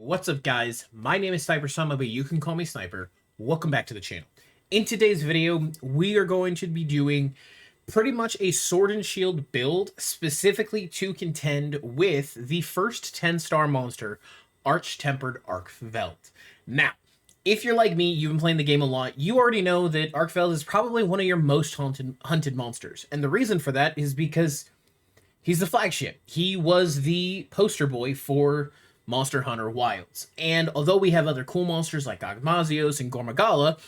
What's up, guys? My name is SnyperSama, but you can call me Sniper. Welcome back to the channel. In today's video, we are going to be doing pretty much a sword and shield build specifically to contend with the first 10-star monster, Arch Tempered Arkveld. Now, if you're like me, you've been playing the game a lot, you already know that Arkveld is probably one of your most hunted monsters. And the reason for that is because he's the flagship. He was the poster boy for Monster Hunter Wilds. And although we have other cool monsters like Agmazios and Gormagala,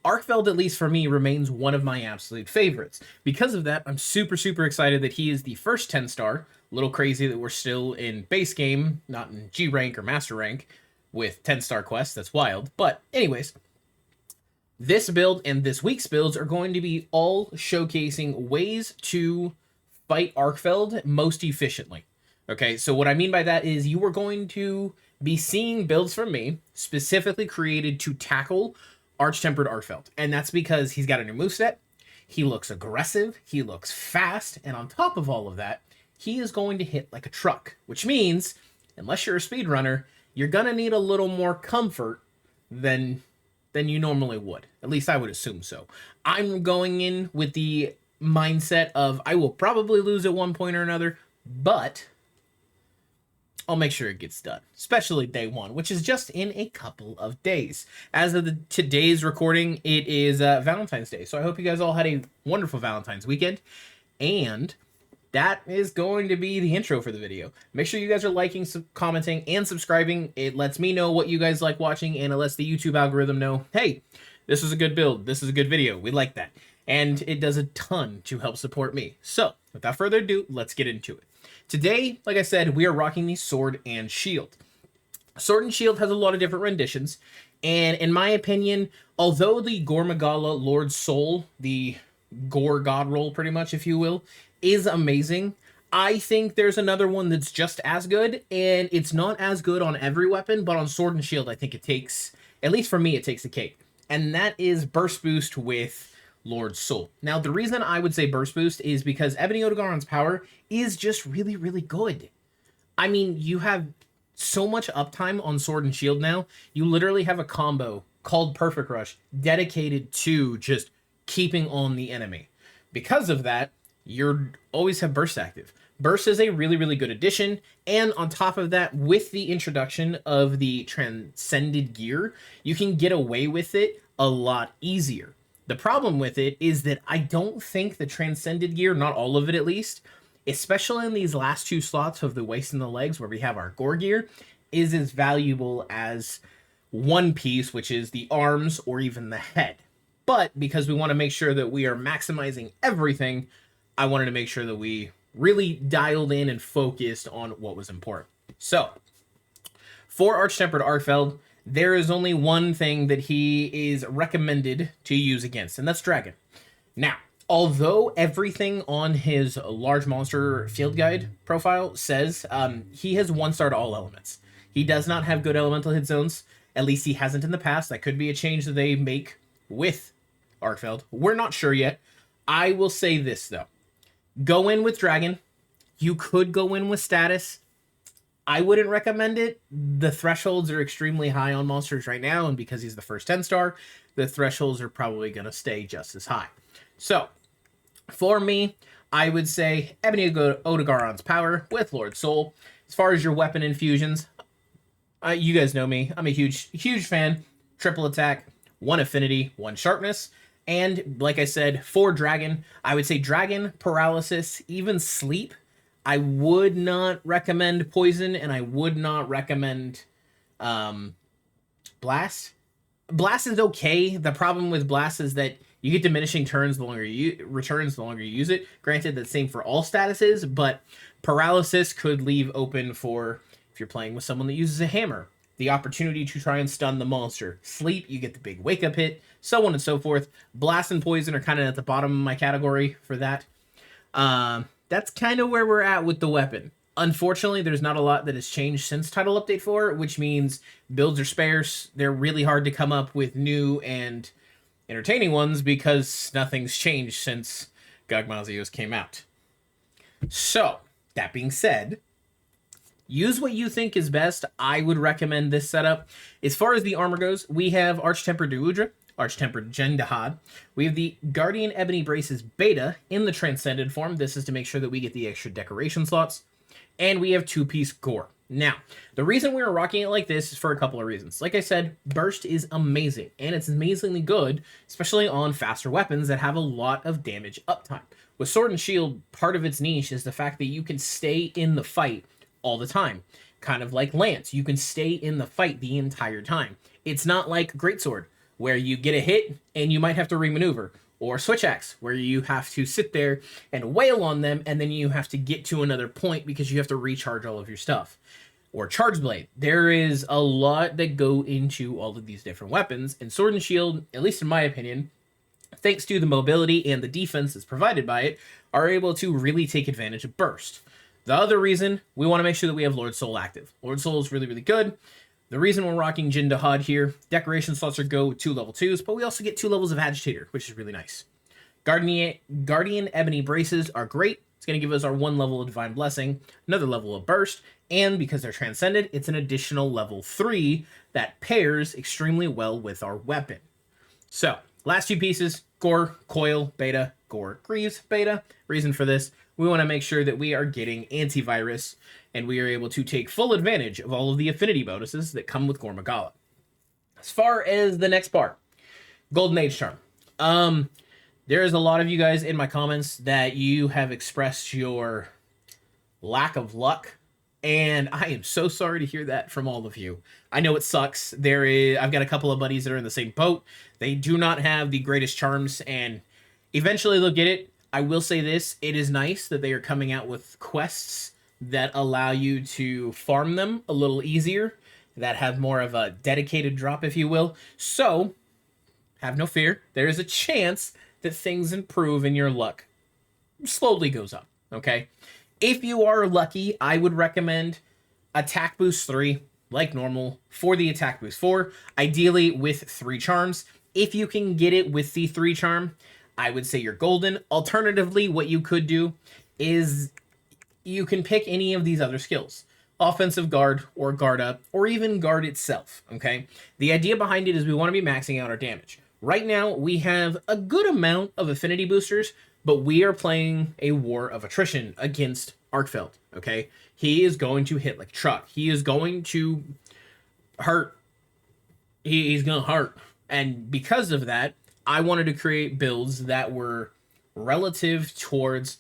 Arkveld, at least for me, remains one of my absolute favorites. Because of that, I'm super excited that he is the first 10-star. A little crazy that we're still in base game, not in G rank or master rank, with 10-star quests. That's wild. But anyways, this build and this week's builds are going to be all showcasing ways to fight Arkveld most efficiently. Okay, so what I mean by that is you are going to be seeing builds from me specifically created to tackle Arch Tempered Arkveld. And that's because he's got a new moveset, he looks aggressive, he looks fast, and on top of all of that, he is going to hit like a truck. Which means, unless you're a speedrunner, you're going to need a little more comfort than you normally would. At least I would assume so. I'm going in with the mindset of I will probably lose at one point or another, but I'll make sure it gets done, especially day one, which is just in a couple of days. As of today's recording, it is Valentine's Day, so I hope you guys all had a wonderful Valentine's weekend, and that is going to be the intro for the video. Make sure you guys are liking, commenting, and subscribing. It lets me know what you guys like watching, and it lets the YouTube algorithm know, hey, this is a good build, this is a good video, we like that. And it does a ton to help support me. So, without further ado, let's get into it. Today, like I said, we are rocking the Sword and Shield. Sword and Shield has a lot of different renditions, and in my opinion, although the Gormagala Lord Soul, the Gore God roll pretty much, if you will, is amazing, I think there's another one that's just as good, and it's not as good on every weapon, but on Sword and Shield, I think it takes, at least for me, it takes the cake. And that is Burst Boost with Lord Soul. Now, the reason I would say Burst Boost is because Ebony Odogaron's power is just really good. I mean, you have so much uptime on Sword and Shield now. You literally have a combo called Perfect Rush dedicated to just keeping on the enemy. Because of that, you always have Burst active. Burst is a really good addition, and on top of that, with the introduction of the Transcended gear, you can get away with it a lot easier. The problem with it is that I don't think the Transcended gear, not all of it at least, especially in these last two slots of the waist and the legs where we have our gore gear, is as valuable as one piece, which is the arms or even the head. But because we want to make sure that we are maximizing everything, I wanted to make sure that we really dialed in and focused on what was important. So, for Arch Tempered Arkveld, there is only one thing that he is recommended to use against, and that's Dragon. Now, although everything on his large monster field guide profile says he has 1-star to all elements. He does not have good elemental hit zones. At least he hasn't in the past. That could be a change that they make with Arkveld. We're not sure yet. I will say this, though. Go in with Dragon. You could go in with Status. I wouldn't recommend it. The thresholds are extremely high on monsters right now, and because he's the first 10-star, the thresholds are probably going to stay just as high. So, for me, I would say Ebony Odogaron's power with Lord Soul. As far as your weapon infusions, you guys know me. I'm a huge fan. Triple attack, 1 affinity, 1 sharpness. And like I said, for Dragon, I would say Dragon, Paralysis, even Sleep. I would not recommend Poison, and I would not recommend Blast. Blast is okay. The problem with Blast is that you get diminishing returns the longer you use it. Granted, that's same for all statuses, but Paralysis could leave open for, if you're playing with someone that uses a hammer, the opportunity to try and stun the monster. Sleep, you get the big wake-up hit, so on and so forth. Blast and Poison are kind of at the bottom of my category for that. That's kind of where we're at with the weapon. Unfortunately, there's not a lot that has changed since Title Update 4, which means builds are sparse. They're really hard to come up with new and entertaining ones because nothing's changed since Gagmazios came out. So, that being said, Use what you think is best. I would recommend this setup. As far as the armor goes, we have Arch Tempered Arkveld, Arch Tempered Jendahad. We have the Guardian Ebony Braces Beta in the Transcended form. This is to make sure that we get the extra decoration slots. And we have two-piece Gore. Now, the reason we are rocking it like this is for a couple of reasons. Like I said, Burst is amazing, and it's amazingly good, especially on faster weapons that have a lot of damage uptime. With Sword and Shield, part of its niche is the fact that you can stay in the fight all the time. Kind of like Lance, you can stay in the fight the entire time. It's not like Greatsword, where you get a hit and you might have to remaneuver, or Switch Axe, where you have to sit there and wail on them and then you have to get to another point because you have to recharge all of your stuff. Or Charge Blade. There is a lot that go into all of these different weapons, and Sword and Shield, at least in my opinion, thanks to the mobility and the defense that's provided by it, are able to really take advantage of Burst. The other reason, we want to make sure that we have Lord Soul active. Lord Soul is really, really good. The reason we're rocking Jendahad here, decoration slots are go with 2 level 2s, but we also get 2 levels of Agitator, which is really nice. Guardian Ebony Braces are great. It's going to give us our 1 level of Divine Blessing, another level of Burst, and because they're Transcended, it's an additional level 3 that pairs extremely well with our weapon. So, last 2 pieces, Gore, Coil, Beta, Gore, Greaves, Beta. Reason for this, we want to make sure that we are getting antivirus, and we are able to take full advantage of all of the affinity bonuses that come with Gore Magala. As far as the next part, Golden Age Charm. There is a lot of you guys in my comments that you have expressed your lack of luck, and I am so sorry to hear that from all of you. I know it sucks. I've got a couple of buddies that are in the same boat. They do not have the greatest charms, and eventually they'll get it. I will say this, it is nice that they are coming out with quests that allow you to farm them a little easier, that have more of a dedicated drop, if you will. So, have no fear. There is a chance that things improve and your luck slowly goes up, okay? If you are lucky, I would recommend Attack Boost 3, like normal, for the Attack Boost 4, ideally with 3 charms. If you can get it with the 3 charm, I would say you're golden. Alternatively, what you could do is you can pick any of these other skills. Offensive Guard, or Guard Up, or even Guard itself, okay? The idea behind it is we want to be maxing out our damage. Right now, we have a good amount of affinity boosters, but we are playing a war of attrition against Arkveld, okay? He is going to hit like truck. He is going to hurt. He's going to hurt. And because of that, I wanted to create builds that were relative towards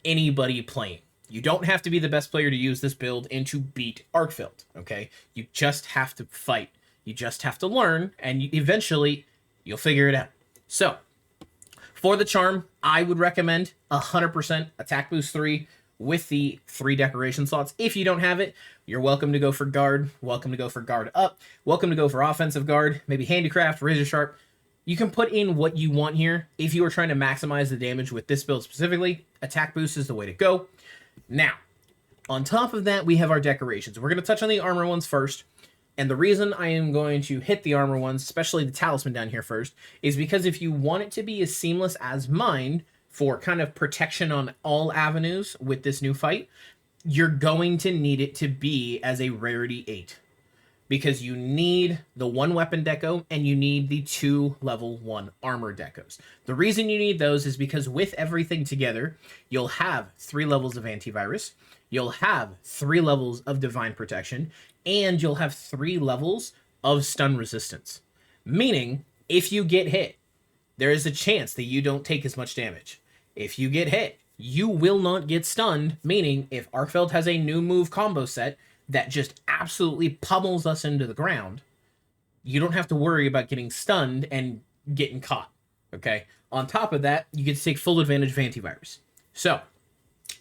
anybody playing. You don't have to be the best player to use this build and to beat Arkveld, okay? You just have to fight. You just have to learn, and eventually you'll figure it out. So, for the charm, I would recommend 100% Attack Boost 3 with the 3 decoration slots. If you don't have it, you're welcome to go for Guard, welcome to go for Guard Up, welcome to go for Offensive Guard, maybe Handicraft, Razor Sharp. You can put in what you want here. If you are trying to maximize the damage with this build specifically, Attack Boost is the way to go. Now, on top of that, we have our decorations. We're going to touch on the armor ones first. And the reason I am going to hit the armor ones, especially the talisman down here first, is because if you want it to be as seamless as mine for kind of protection on all avenues with this new fight, you're going to need it to be as a rarity 8. Because you need the 1 weapon deco and you need the 2 level 1 armor decos. The reason you need those is because with everything together, you'll have 3 levels of antivirus, you'll have 3 levels of divine protection, and you'll have 3 levels of stun resistance. Meaning, if you get hit, there is a chance that you don't take as much damage. If you get hit, you will not get stunned, meaning if Arkveld has a new move combo set that just absolutely pummels us into the ground, you don't have to worry about getting stunned and getting caught, okay? On top of that, you get to take full advantage of antivirus. So,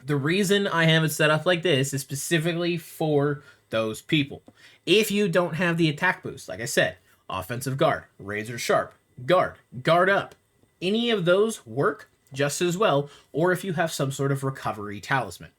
the reason I have it set up like this is specifically for those people. If you don't have the attack boost, like I said, Offensive Guard, Razor Sharp, Guard, Guard Up, any of those work just as well, or if you have some sort of recovery talisman.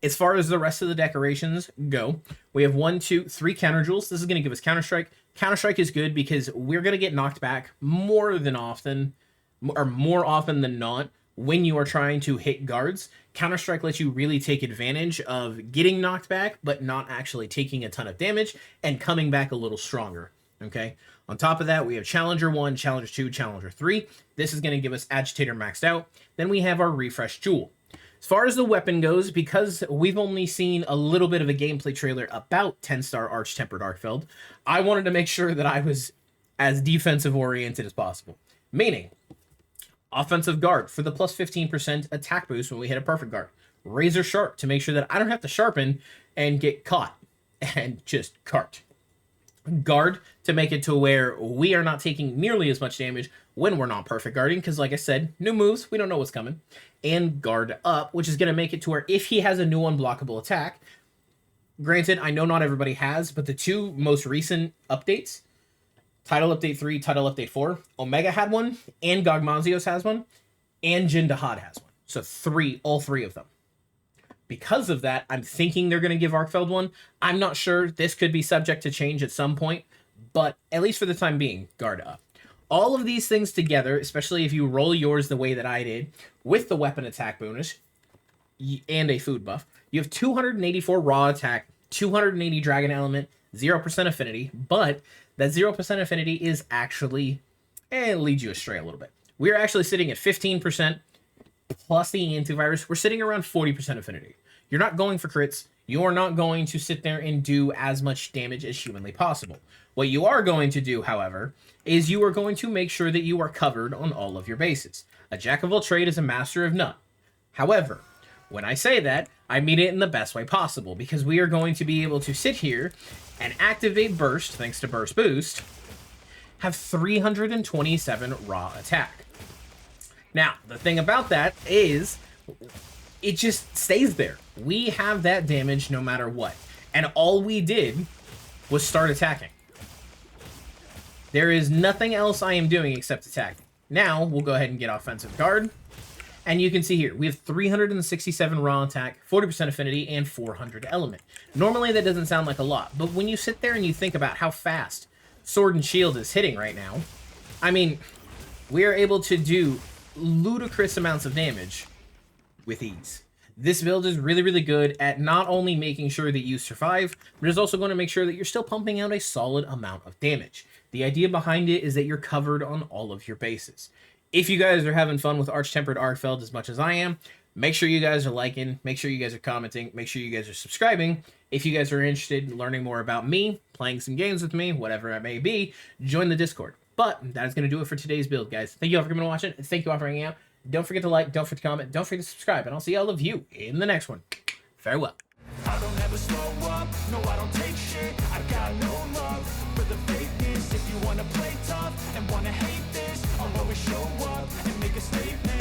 As far as the rest of the decorations go, we have 1, 2, 3 counter jewels. This is going to give us Counterstrike. Counterstrike is good because we're going to get knocked back more often than not when you are trying to hit guards. Counter-Strike lets you really take advantage of getting knocked back, but not actually taking a ton of damage and coming back a little stronger, okay? On top of that, we have Challenger 1, Challenger 2, Challenger 3. This is going to give us Agitator maxed out. Then we have our Refresh Jewel. As far as the weapon goes, because we've only seen a little bit of a gameplay trailer about 10-star Arch Tempered Arkveld, I wanted to make sure that I was as defensive-oriented as possible. Meaning, offensive guard for the plus 15% attack boost when we hit a perfect guard. Razor sharp to make sure that I don't have to sharpen and get caught and just cart. Guard to make it to where we are not taking nearly as much damage when we're not perfect guarding, because like I said, new moves, we don't know what's coming. And guard up, which is going to make it to where if he has a new unblockable attack, granted, I know not everybody has, but the two most recent updates, Title Update 3, Title Update 4, Omega had one, and Gogmazios has one, and Jin Dahad has one. So all three of them. Because of that, I'm thinking they're going to give Arkveld one. I'm not sure. This could be subject to change at some point, but at least for the time being, guard up. All of these things together, especially if you roll yours the way that I did, with the weapon attack bonus and a food buff, you have 284 raw attack, 280 dragon element, 0% affinity, but that 0% affinity is actually, it leads you astray a little bit. We're actually sitting at 15% plus the antivirus. We're sitting around 40% affinity. You're not going for crits. You are not going to sit there and do as much damage as humanly possible. What you are going to do, however, is you are going to make sure that you are covered on all of your bases. A jack of all trades is a master of none. However, when I say that, I mean it in the best way possible, because we are going to be able to sit here and activate Burst, thanks to Burst Boost, have 327 raw attack. Now, the thing about that is, it just stays there. We have that damage no matter what. And all we did was start attacking. There is nothing else I am doing except attacking. Now, we'll go ahead and get offensive guard. And you can see here, we have 367 raw attack, 40% affinity, and 400 element. Normally, that doesn't sound like a lot. But when you sit there and you think about how fast Sword and Shield is hitting right now, I mean, we are able to do ludicrous amounts of damage with ease. This build is really, really good at not only making sure that you survive, but it's also going to make sure that you're still pumping out a solid amount of damage. The idea behind it is that you're covered on all of your bases. If you guys are having fun with Arch Tempered Arkveld as much as I am, make sure you guys are liking, make sure you guys are commenting, make sure you guys are subscribing. If you guys are interested in learning more about me, playing some games with me, whatever it may be, join the Discord. But that is going to do it for today's build, guys. Thank you all for coming and watching. Thank you all for hanging out. Don't forget to like, don't forget to comment, don't forget to subscribe, and I'll see all of you in the next one. Farewell. I don't ever slow up, no I don't take shit. I got no love for the fakeness. If you wanna play tough and wanna hate this, I'll always show up and make a statement.